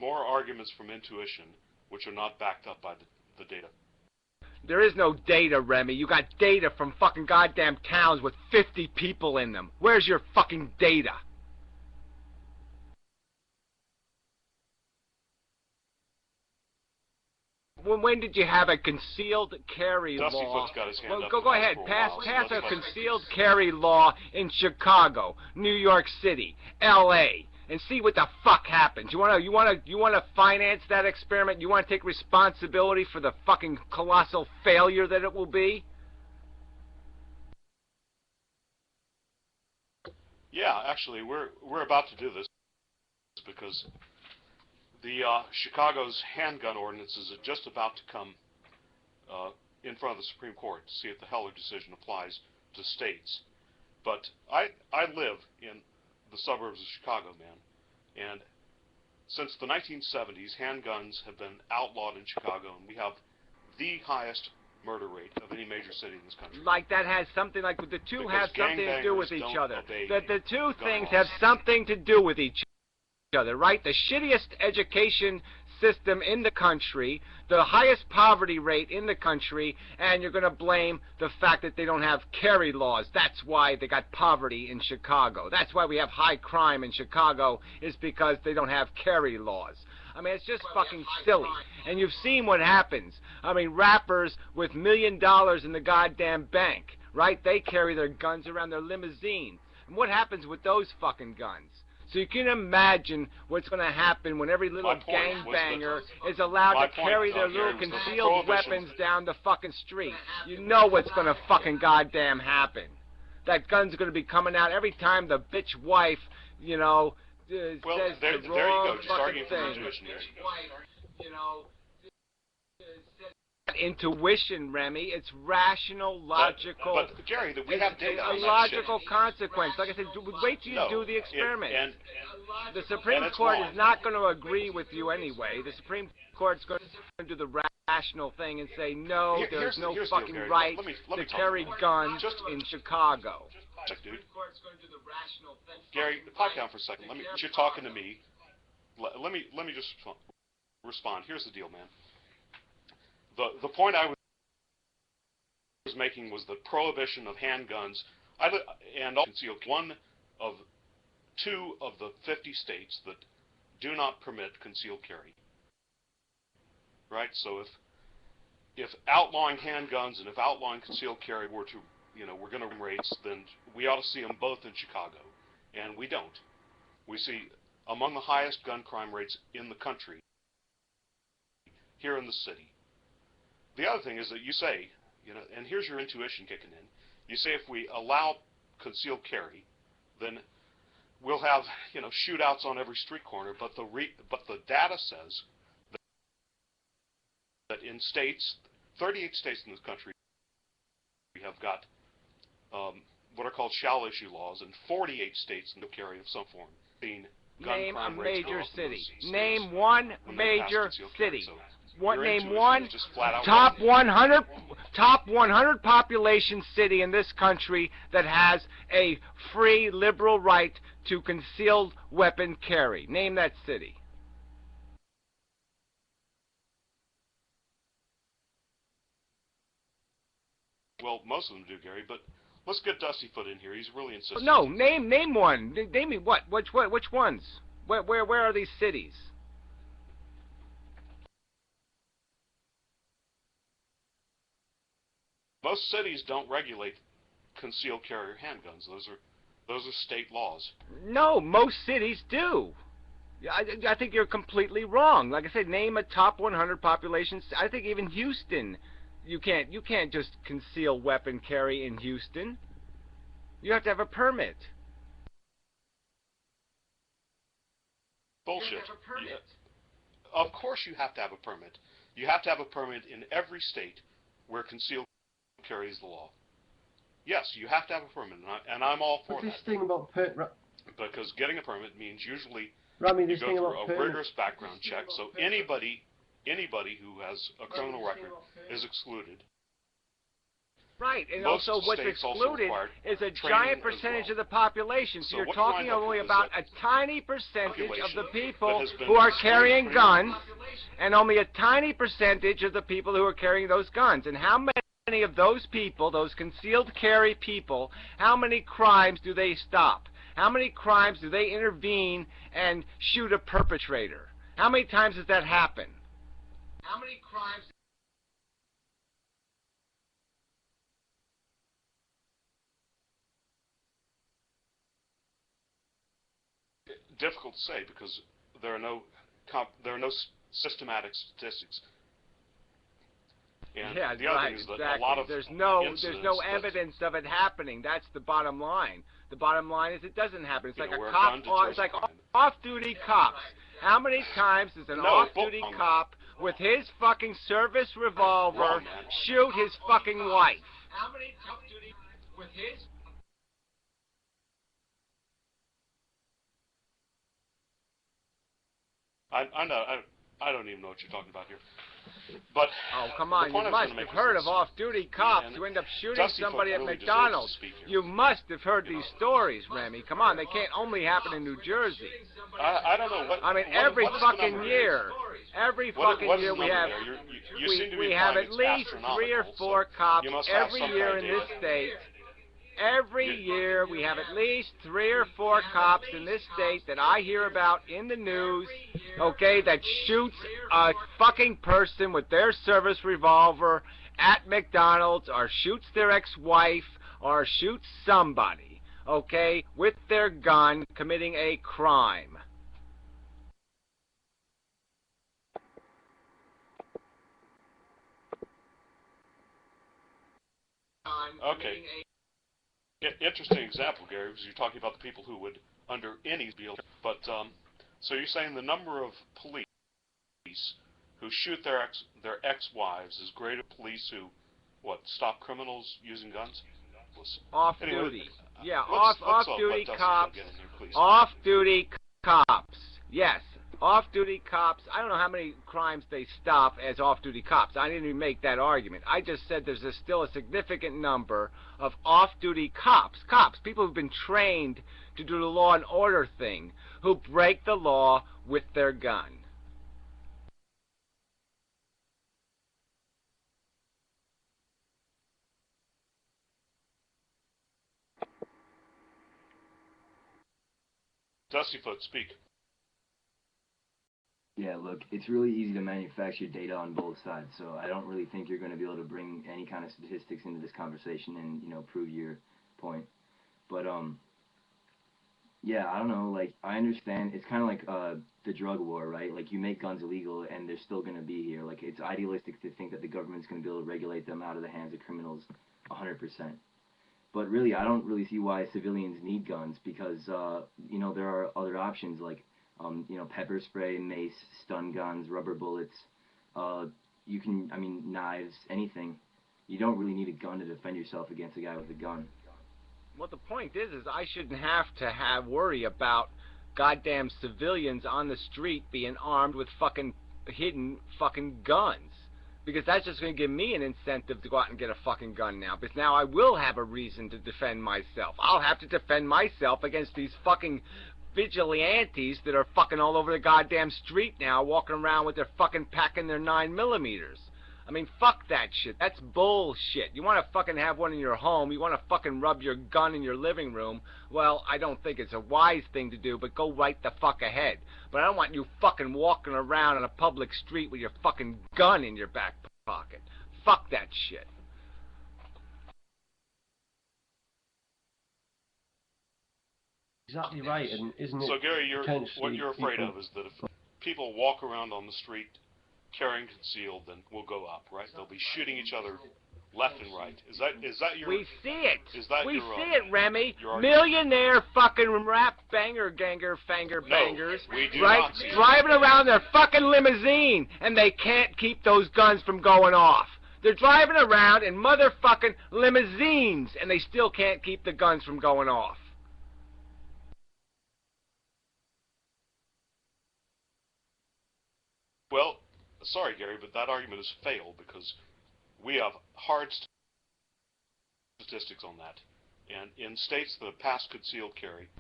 more arguments from intuition which are not backed up by the data. There is no data, Remy. You got data from fucking goddamn towns with 50 people in them. Where's your fucking data? When did you have a concealed carry law? Dustyfoot's got his hand up. Go ahead. Pass a concealed carry law in Chicago, New York City, L.A., and see what the fuck happens. You wanna finance that experiment? You wanna take responsibility for the fucking colossal failure that it will be? Yeah, actually, we're about to do this because the Chicago's handgun ordinances are just about to come in front of the Supreme Court to see if the Heller decision applies to states. But I live in the suburbs of Chicago, man, and since the 1970s, handguns have been outlawed in Chicago, and we have the highest murder rate of any major city in this country. Like that has something, like the two have something to do with each other. The two things laws. have something to do with each other, right? The shittiest education system in the country, the highest poverty rate in the country, and you're going to blame the fact that they don't have carry laws. That's why they got poverty in Chicago. That's why we have high crime in Chicago, is because they don't have carry laws. I mean, it's just fucking silly. And you've seen what happens. I mean, rappers with $1 million in the goddamn bank, right? They carry their guns around their limousines. And what happens with those fucking guns? So you can imagine what's going to happen when every little gangbanger is allowed to carry their little concealed weapons down the fucking street. You know what's going to fucking goddamn happen. That gun's going to be coming out every time the bitch wife, you know, says there the you wrong go, just fucking arguing for thing. intuition here. You know, intuition, Remy. It's rational, logical. But Gary, we have data a on that logical shit. consequence. Like I said, wait till you No, do the experiment. The and Supreme it's Court wrong. is not going to agree with you anyway. The Supreme Court's going to do the rational thing and say, no, there's no fucking Gary. right Let me to talk carry about it. guns Just in Chicago. Dude. Gary, pipe down for a second. You're talking to me. Let me just respond. Here's the deal, man. The point I was making was the prohibition of handguns and concealed. One of two of the 50 states that do not permit concealed carry. Right? So if outlawing handguns and if outlawing concealed carry were to, we're going to rates, then we ought to see them both in Chicago, and we don't. We see among the highest gun crime rates in the country here in the city. The other thing is that you say, and here's your intuition kicking in. You say if we allow concealed carry, then we'll have, shootouts on every street corner. But the data says that in states, 38 states in this country, we have got what are called shall issue laws, and 48 states in carry of some form. Name a major city. Name one major city. Name one top 100 population city in this country that has a free liberal right to concealed weapon carry. Name that city. Well, most of them do, Gary, but let's get Dustyfoot in here. He's really insistent. No, name one. Name me what? Which ones? Where are these cities? Most cities don't regulate concealed carry handguns. Those are state laws. No, most cities do. I think you're completely wrong. Like I said, name a top 100 population. I think even Houston, you can't just conceal weapon carry in Houston. You have to have a permit. Bullshit. Of course you have to have a permit. You have to have a permit in every state where concealed carry is the law. Yes, you have to have a permit, and I'm all for that. What's this thing about because getting a permit means usually Rami, you this go thing through about a rigorous background check, so anybody who has a criminal record is excluded. Right, and Most also what's states also excluded require is a training giant as percentage well. of the population. So So you're what you talking wind up only with is about that a tiny percentage of population the that people has been who are extremely carrying trained. guns, and only a tiny percentage of the people who are carrying those guns. And how many of those people, those concealed carry people, how many crimes do they stop? How many crimes do they intervene and shoot a perpetrator? How many times does that happen? How many crimes? Difficult to say because there are no systematic statistics. And Yeah, the other right, thing is that exactly. a lot of there's no incidents evidence of it happening. That's the bottom line. The bottom line is it doesn't happen. It's like a where cop. gun deters It's like crime. off-duty cops. How many times does an off-duty cop with his fucking service revolver Wrong, man. shoot his fucking wife? How many off-duty with his? I don't even know what you're talking about here. But oh, come on, you must have heard of off-duty cops who end up shooting somebody at really McDonald's. You must have heard these stories, Remy. Come on, they can't only happen in New Jersey. I don't know what. I mean, every fucking year, every fucking year we have we have at least 3 or 4 cops every year in this state. Every year we have at least 3 or 4 cops in this state that I hear about in the news, okay, that shoots a fucking person with their service revolver at McDonald's, or shoots their ex-wife, or shoots somebody, okay, with their gun committing a crime. Okay. Interesting example, Gary, because you're talking about the people who would, under any deal, but, so you're saying the number of police who shoot their ex-wives is greater than police who, stop criminals using guns? Off-duty. Anyway, yeah, off-duty cops. Here, off-duty cops. Yes. Off-duty cops, I don't know how many crimes they stop as off-duty cops. I didn't even make that argument. I just said there's still a significant number of off-duty cops, people who've been trained to do the law and order thing, who break the law with their gun. Dustyfoot, speak. Yeah, look, it's really easy to manufacture data on both sides, so I don't really think you're going to be able to bring any kind of statistics into this conversation and, prove your point. But, yeah, I don't know, like, I understand, it's kind of like, the drug war, right? Like, you make guns illegal and they're still going to be here. Like, it's idealistic to think that the government's going to be able to regulate them out of the hands of criminals 100%. But really, I don't really see why civilians need guns because, there are other options like, pepper spray, mace, stun guns, rubber bullets, knives, anything. You don't really need a gun to defend yourself against a guy with a gun. Well, the point is I shouldn't have to worry about goddamn civilians on the street being armed with fucking hidden fucking guns. Because that's just going to give me an incentive to go out and get a fucking gun now. Because now I will have a reason to defend myself. I'll have to defend myself against these fucking vigilantes that are fucking all over the goddamn street now, walking around with their fucking packing their 9mm. I mean, fuck that shit. That's bullshit. You want to fucking have one in your home, you want to fucking rub your gun in your living room, well, I don't think it's a wise thing to do, but go right the fuck ahead. But I don't want you fucking walking around on a public street with your fucking gun in your back pocket. Fuck that shit. Exactly right, and isn't it? So, Gary, what you're afraid of is that if people walk around on the street carrying concealed, then we'll go up, right? They'll be shooting each other left and right. Is that your? We see it. Is that we your? See it, Remy. Your Millionaire fucking rap banger bangers, we do right? not see Driving around their fucking limousine, and they can't keep those guns from going off. They're driving around in motherfucking limousines, and they still can't keep the guns from going off. Well, sorry, Gary, but that argument has failed because we have hard statistics on that. And in states that have passed concealed carry,